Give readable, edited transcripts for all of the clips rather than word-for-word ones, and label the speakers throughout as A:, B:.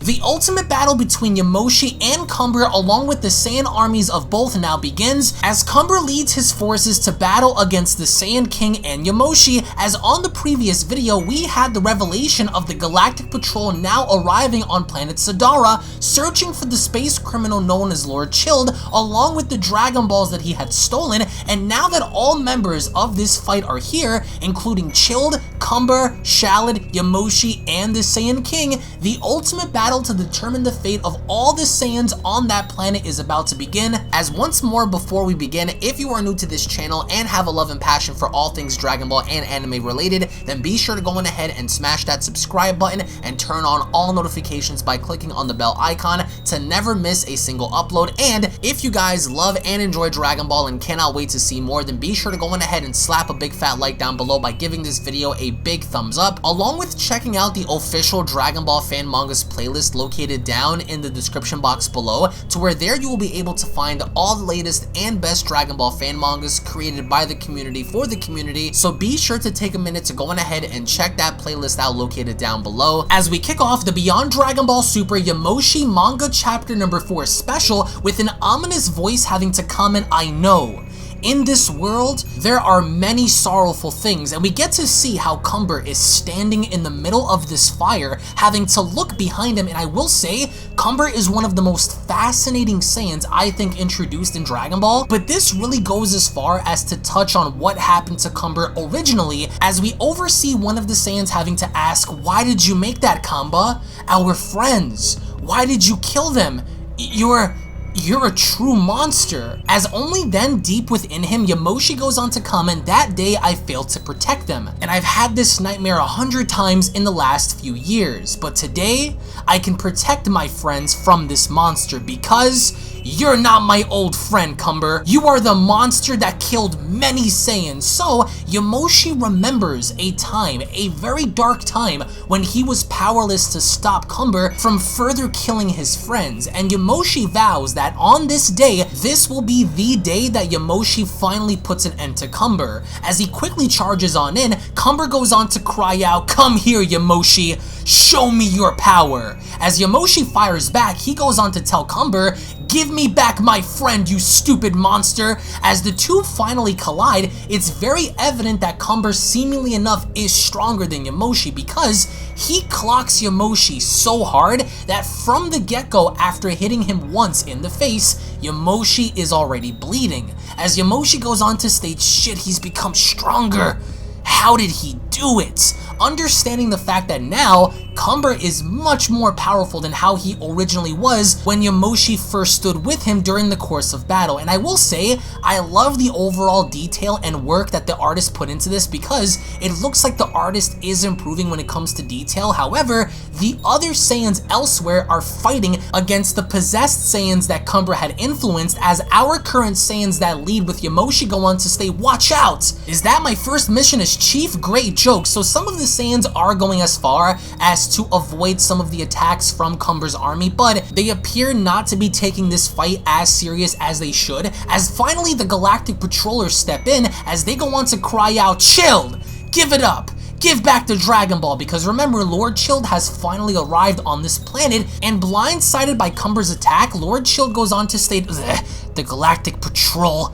A: The ultimate battle between Yamoshi and Cumber along with the Saiyan armies of both now begins as Cumber leads his forces to battle against the Saiyan King and Yamoshi, as on the previous video we had the revelation of the Galactic Patrol now arriving on planet Sadara, searching for the space criminal known as Lord Chilled along with the Dragon Balls that he had stolen, and now that all members of this fight are here, including Chilled, Cumber, Shallot, Yamoshi, and the Saiyan King, the ultimate battle to determine the fate of all the Saiyans on that planet is about to begin. As once more before we begin, if you are new to this channel and have a love and passion for all things Dragon Ball and anime related, then be sure to go on ahead and smash that subscribe button and turn on all notifications by clicking on the bell icon to never miss a single upload. And if you guys love and enjoy Dragon Ball and cannot wait to see more, then be sure to go on ahead and slap a big fat like down below by giving this video a big thumbs up, along with checking out the official Dragon Ball fan mangas playlist located down in the description box below, to where there you will be able to find all the latest and best Dragon Ball fan mangas created by the community for the community. So be sure to take a minute to go on ahead and check that playlist out located down below. As we kick off the Beyond Dragon Ball Super Yamoshi manga chapter number 4 special with an ominous voice having to comment, "I know. In this world, there are many sorrowful things," and we get to see how Cumber is standing in the middle of this fire, having to look behind him, and I will say, Cumber is one of the most fascinating Saiyans I think introduced in Dragon Ball, but this really goes as far as to touch on what happened to Cumber originally, as we oversee one of the Saiyans having to ask, "Why did you make that, Cabba? Our friends. Why did you kill them? You're a true monster." As only then deep within him, Yamoshi goes on to comment, "That day I failed to protect them, and I've had this nightmare 100 times in the last few years, but today I can protect my friends from this monster because you're not my old friend, Cumber. You are the monster that killed many Saiyans." So Yamoshi remembers a time, a very dark time, when he was powerless to stop Cumber from further killing his friends, and Yamoshi vows that on this day, this will be the day that Yamoshi finally puts an end to Cumber. As he quickly charges on in, Cumber goes on to cry out, "Come here, Yamoshi, show me your power." As Yamoshi fires back, he goes on to tell Cumber, "Give me back my friend, you stupid monster." As the two finally collide, it's very evident that Cumber seemingly enough is stronger than Yamoshi, because he clocks Yamoshi so hard that from the get-go, after hitting him once in the face, Yamoshi is already bleeding. As Yamoshi goes on to state, "Shit, he's become stronger. How did he do it?" Understanding the fact that now Cumber is much more powerful than how he originally was when Yamoshi first stood with him during the course of battle. And I will say, I love the overall detail and work that the artist put into this, because it looks like the artist is improving when it comes to detail. However, the other Saiyans elsewhere are fighting against the possessed Saiyans that Cumber had influenced, as our current Saiyans that lead with Yamoshi go on to say, "Watch out! Is that my first mission as chief? Great joke." So some of the Saiyans are going as far as to avoid some of the attacks from Cumber's army, but they appear not to be taking this fight as serious as they should, as finally the Galactic Patrollers step in as they go on to cry out, "Chilled! Give it up! Give back the Dragon Ball," because remember, Lord Chilled has finally arrived on this planet, and blindsided by Cumber's attack, Lord Chilled goes on to state, "The Galactic Patrol,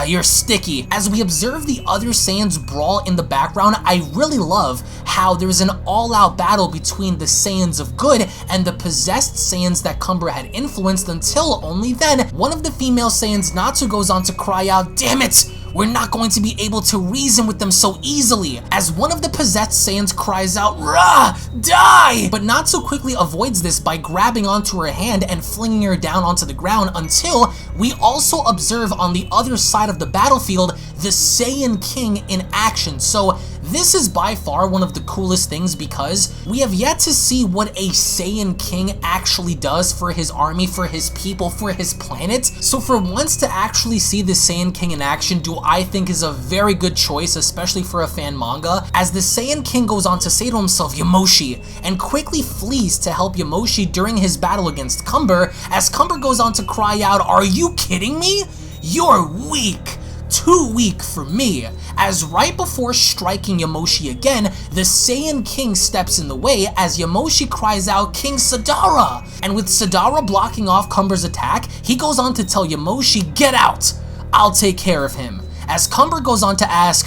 A: you're sticky." As we observe the other Saiyans brawl in the background, I really love how there's an all-out battle between the Saiyans of good and the possessed Saiyans that Cumber had influenced, until only then, one of the female Saiyans, Natsu, goes on to cry out, "Damn it! We're not going to be able to reason with them so easily." As one of the possessed Saiyans cries out, "Rah! Die!" But Natsu quickly avoids this by grabbing onto her hand and flinging her down onto the ground, until we also observe on the other side of the battlefield the Saiyan King in action. So this is by far one of the coolest things, because we have yet to see what a Saiyan King actually does for his army, for his people, for his planet. So for once to actually see the Saiyan King in action, I think is a very good choice, especially for a fan manga, as the Saiyan King goes on to say to himself, "Yamoshi," and quickly flees to help Yamoshi during his battle against Cumber, as Cumber goes on to cry out, "Are you kidding me? You're weak. too weak for me, as right before striking Yamoshi again, the Saiyan King steps in the way as Yamoshi cries out, "King Sadara!" And with Sadara blocking off Cumber's attack, he goes on to tell Yamoshi, "Get out! I'll take care of him." As Cumber goes on to ask,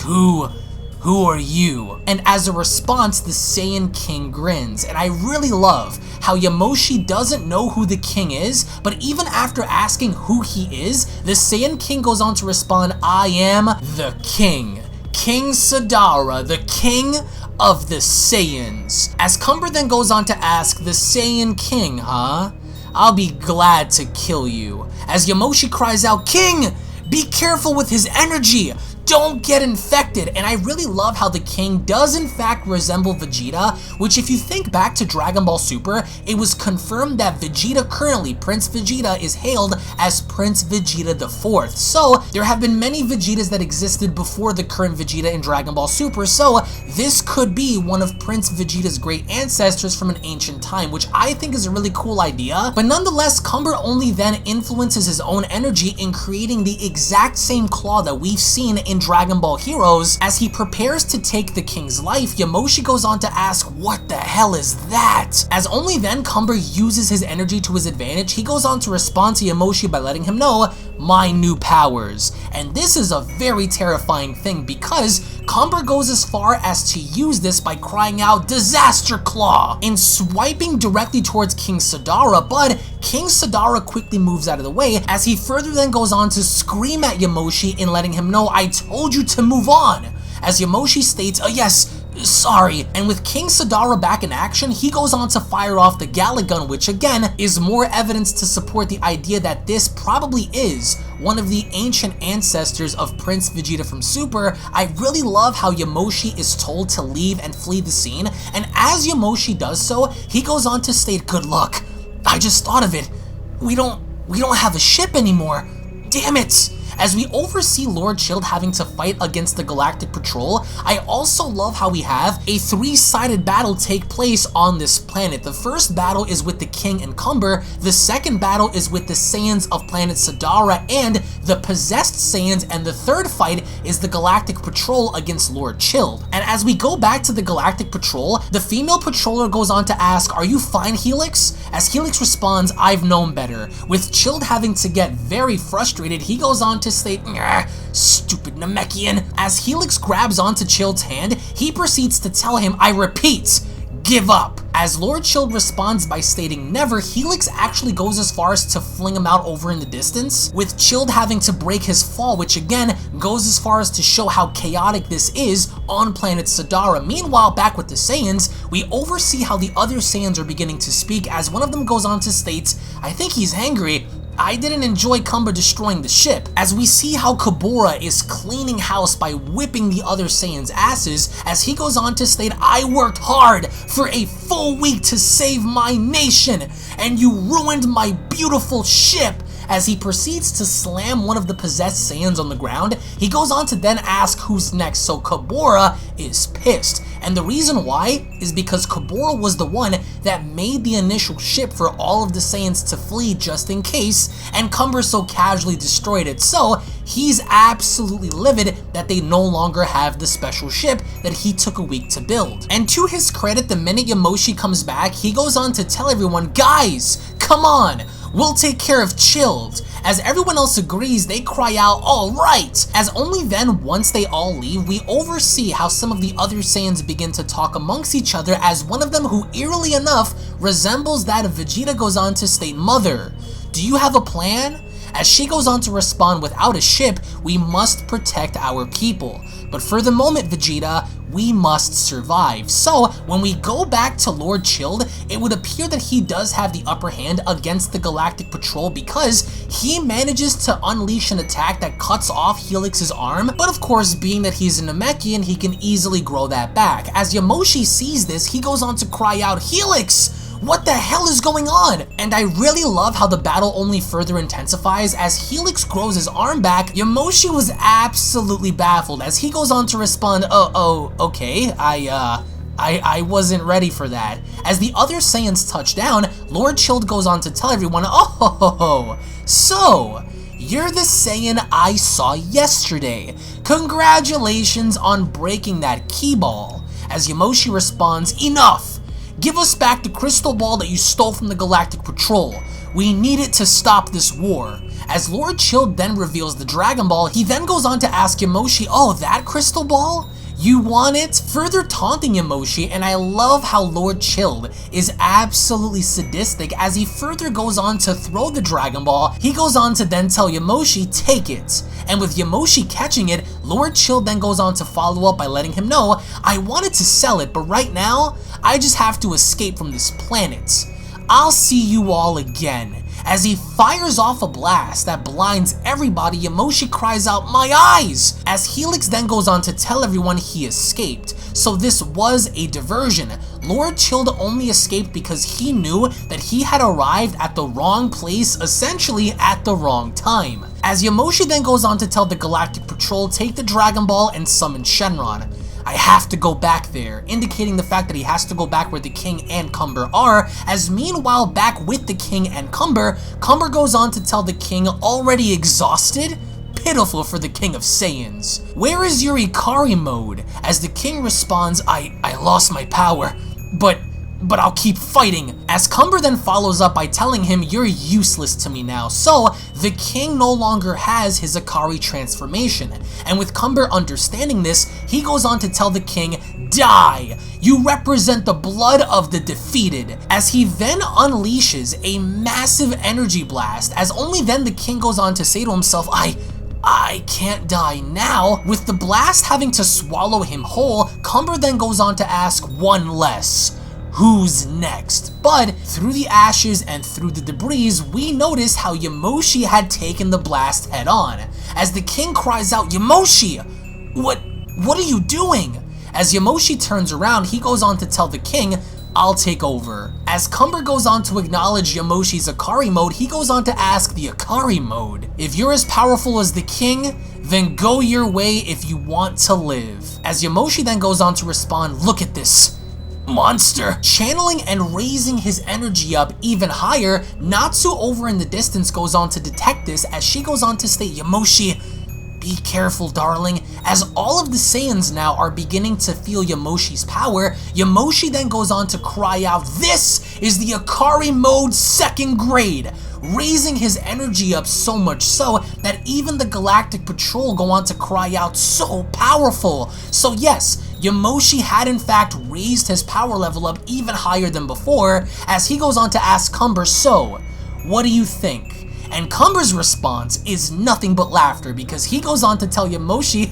A: Who are you?" And as a response, the Saiyan King grins. And I really love how Yamoshi doesn't know who the king is, but even after asking who he is, the Saiyan King goes on to respond, "I am the king. King Sadara, the king of the Saiyans." As Cumber then goes on to ask, "The Saiyan King, huh? I'll be glad to kill you." As Yamoshi cries out, "King, be careful with his energy. Don't get infected." And I really love how the king does in fact resemble Vegeta, which if you think back to Dragon Ball Super, it was confirmed that Vegeta currently, Prince Vegeta, is hailed as Prince Vegeta IV. So there have been many Vegetas that existed before the current Vegeta in Dragon Ball Super, so this could be one of Prince Vegeta's great ancestors from an ancient time, which I think is a really cool idea. But nonetheless, Cumber only then influences his own energy in creating the exact same claw that we've seen in Dragon Ball Heroes. As he prepares to take the king's life, Yamoshi goes on to ask, "What the hell is that?" As only then Cumber uses his energy to his advantage, he goes on to respond to Yamoshi by letting him know, "My new powers." And this is a very terrifying thing because Cumber goes as far as to use this by crying out, "Disaster Claw!" and swiping directly towards King Sadara, but King Sadara quickly moves out of the way as he further then goes on to scream at Yamoshi in letting him know, "I told you to move on." As Yamoshi states, "Yes, sorry." And with King Sadara back in action, he goes on to fire off the Galactic gun, which again is more evidence to support the idea that this probably is one of the ancient ancestors of Prince Vegeta from Super. I really love how Yamoshi is told to leave and flee the scene, and as Yamoshi does so, he goes on to state, "Good luck. I just thought of it. We don't have a ship anymore. Damn it." As we oversee Lord Chilled having to fight against the Galactic Patrol, I also love how we have a three-sided battle take place on this planet. The first battle is with the King and Cumber, the second battle is with the Saiyans of planet Sadara and the possessed Saiyans, and the third fight is the Galactic Patrol against Lord Chilled. And as we go back to the Galactic Patrol, the female patroller goes on to ask, "Are you fine, Helix?" As Helix responds, "I've known better." With Chilled having to get very frustrated, he goes on to state, "Stupid Namekian." As Helix grabs onto Chilled's hand, he proceeds to tell him, "I repeat, give up." As Lord Chilled responds by stating never, Helix actually goes as far as to fling him out over in the distance, with Chilled having to break his fall, which again goes as far as to show how chaotic this is on planet Sadara. Meanwhile, back with the Saiyans, we oversee how the other Saiyans are beginning to speak, as one of them goes on to state, "I think he's angry. I didn't enjoy Cumber destroying the ship." As we see how Cabba is cleaning house by whipping the other Saiyans' asses, as he goes on to state, "I worked hard for a full week to save my nation, and you ruined my beautiful ship." As he proceeds to slam one of the possessed Saiyans on the ground, he goes on to then ask who's next, so Cabba is pissed. And the reason why is because Cabba was the one that made the initial ship for all of the Saiyans to flee just in case, and Cumber so casually destroyed it, so he's absolutely livid that they no longer have the special ship that he took a week to build. And to his credit, the minute Yamoshi comes back, he goes on to tell everyone, "Guys, come on, we'll take care of Chilled." As everyone else agrees, they cry out, "All right!" As only then, once they all leave, we oversee how some of the other Saiyans begin to talk amongst each other, as one of them, who eerily enough resembles that of Vegeta, goes on to state, "Mother, do you have a plan?" As she goes on to respond, "Without a ship, we must protect our people. But for the moment, Vegeta, we must survive." So when we go back to Lord Chilled, it would appear that he does have the upper hand against the Galactic Patrol because he manages to unleash an attack that cuts off Helix's arm. But of course, being that he's a Namekian, he can easily grow that back. As Yamoshi sees this, he goes on to cry out, "Helix! What the hell is going on?" And I really love how the battle only further intensifies. As Helix grows his arm back, Yamoshi was absolutely baffled as he goes on to respond, oh, okay, I wasn't ready for that." As the other Saiyans touch down, Lord Chilled goes on to tell everyone, "Oh, so you're the Saiyan I saw yesterday. Congratulations on breaking that key ball. As Yamoshi responds, enough! Give us back the crystal ball that you stole from the Galactic Patrol. We need it to stop this war. As Lord Chilled then reveals the Dragon Ball, he then goes on to ask Yamoshi, oh, that crystal ball? You want it? Further taunting Yamoshi, and I love how Lord Chilled is absolutely sadistic as he further goes on to throw the Dragon Ball. He goes on to then tell Yamoshi, take it. And with Yamoshi catching it, Lord Chilled then goes on to follow up by letting him know, I wanted to sell it, but right now, I just have to escape from this planet. I'll see you all again. As he fires off a blast that blinds everybody, Yamoshi cries out, my eyes! As Helix then goes on to tell everyone he escaped. So this was a diversion. Lord Chilled only escaped because he knew that he had arrived at the wrong place, essentially at the wrong time. As Yamoshi then goes on to tell the Galactic Patrol, take the Dragon Ball and summon Shenron. I have to go back there, indicating the fact that he has to go back where the King and Cumber are, as meanwhile back with the King and Cumber, Cumber goes on to tell the King, already exhausted? Pitiful for the King of Saiyans. Where is your Ikari mode? As the King responds, I lost my power, but I'll keep fighting. As Cumber then follows up by telling him, you're useless to me now. So, the King no longer has his Ikari transformation. And with Cumber understanding this, he goes on to tell the King, die! You represent the blood of the defeated. As he then unleashes a massive energy blast, as only then the King goes on to say to himself, I can't die now. With the blast having to swallow him whole, Cumber then goes on to ask one less. Who's next? But through the ashes and through the debris, we notice how Yamoshi had taken the blast head on. As the King cries out, Yamoshi! What are you doing? As Yamoshi turns around, he goes on to tell the King, I'll take over. As Cumber goes on to acknowledge Yamoshi's Ikari mode, he goes on to ask the Ikari mode. If you're as powerful as the King, then go your way if you want to live. As Yamoshi then goes on to respond, look at this monster. Channeling and raising his energy up even higher, Natsu over in the distance goes on to detect this as she goes on to state, Yamoshi, be careful, darling. As all of the Saiyans now are beginning to feel Yamoshi's power, Yamoshi then goes on to cry out, this is the Ikari mode 2nd grade, raising his energy up so much so that even the Galactic Patrol go on to cry out, so powerful. So yes, Yamoshi had in fact raised his power level up even higher than before, as he goes on to ask Cumber, so, what do you think? And Cumber's response is nothing but laughter because he goes on to tell Yamoshi,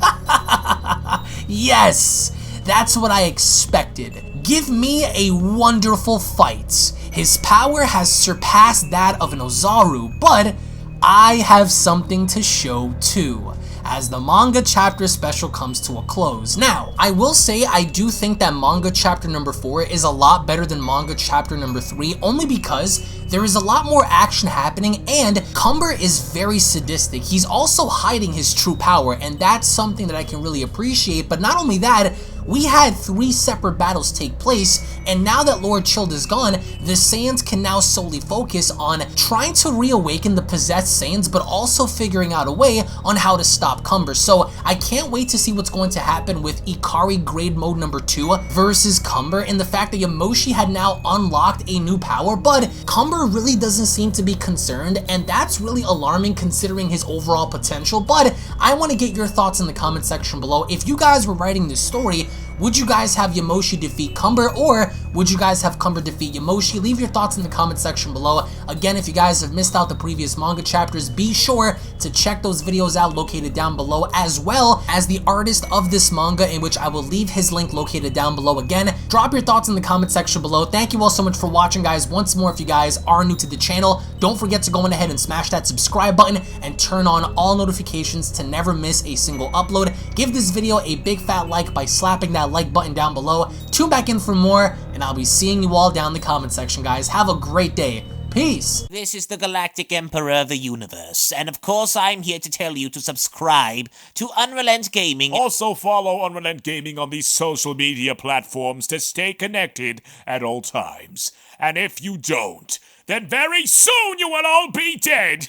A: yes, that's what I expected. Give me a wonderful fight. His power has surpassed that of an Ozaru, but I have something to show too, as the manga chapter special comes to a close. Now, I will say I do think that manga chapter number 4 is a lot better than manga chapter number 3, only because there is a lot more action happening and Cumber is very sadistic. He's also hiding his true power, and that's something that I can really appreciate. But not only that, we had 3 separate battles take place, and now that Lord Chilled is gone, the Saiyans can now solely focus on trying to reawaken the possessed Saiyans, but also figuring out a way on how to stop Cumber. So I can't wait to see what's going to happen with Ikari grade mode number 2 versus Cumber, and the fact that Yamoshi had now unlocked a new power, but Cumber really doesn't seem to be concerned, and that's really alarming considering his overall potential. But I want to get your thoughts in the comment section below. If you guys were writing this story, would you guys have Yamoshi defeat Cumber, or would you guys have Cumber defeat Yamoshi? Leave your thoughts in the comment section below. Again, if you guys have missed out the previous manga chapters, be sure to check those videos out located down below, as well as the artist of this manga, in which I will leave his link located down below. Again, drop your thoughts in the comment section below. Thank you all so much for watching, guys. Once more, if you guys are new to the channel, don't forget to go on ahead and smash that subscribe button and turn on all notifications to never miss a single upload. Give this video a big fat like by slapping that like button down below. Tune back in for more, and I'll be seeing you all down in the comment section, guys. Have a great day. Peace.
B: This is the Galactic Emperor of the Universe, and of course I'm here to tell you to subscribe to UnrealEntGaming.
C: Also follow UnrealEntGaming on these social media platforms to stay connected at all times. And if you don't, then very soon you will all be dead.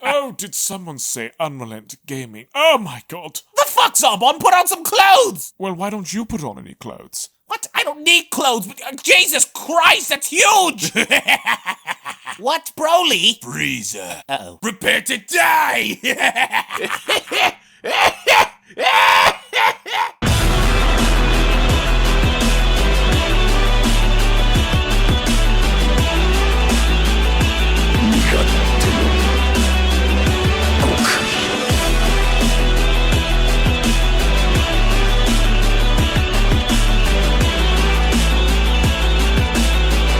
C: Oh, did someone say UnrealEntGaming? Oh my god.
B: The fuck's up, on? Put on some clothes!
C: Well, why don't you put on any clothes?
B: What? I don't need clothes. Jesus Christ, that's huge! What, Broly?
C: Freezer.
B: Uh-oh.
C: Prepare to die!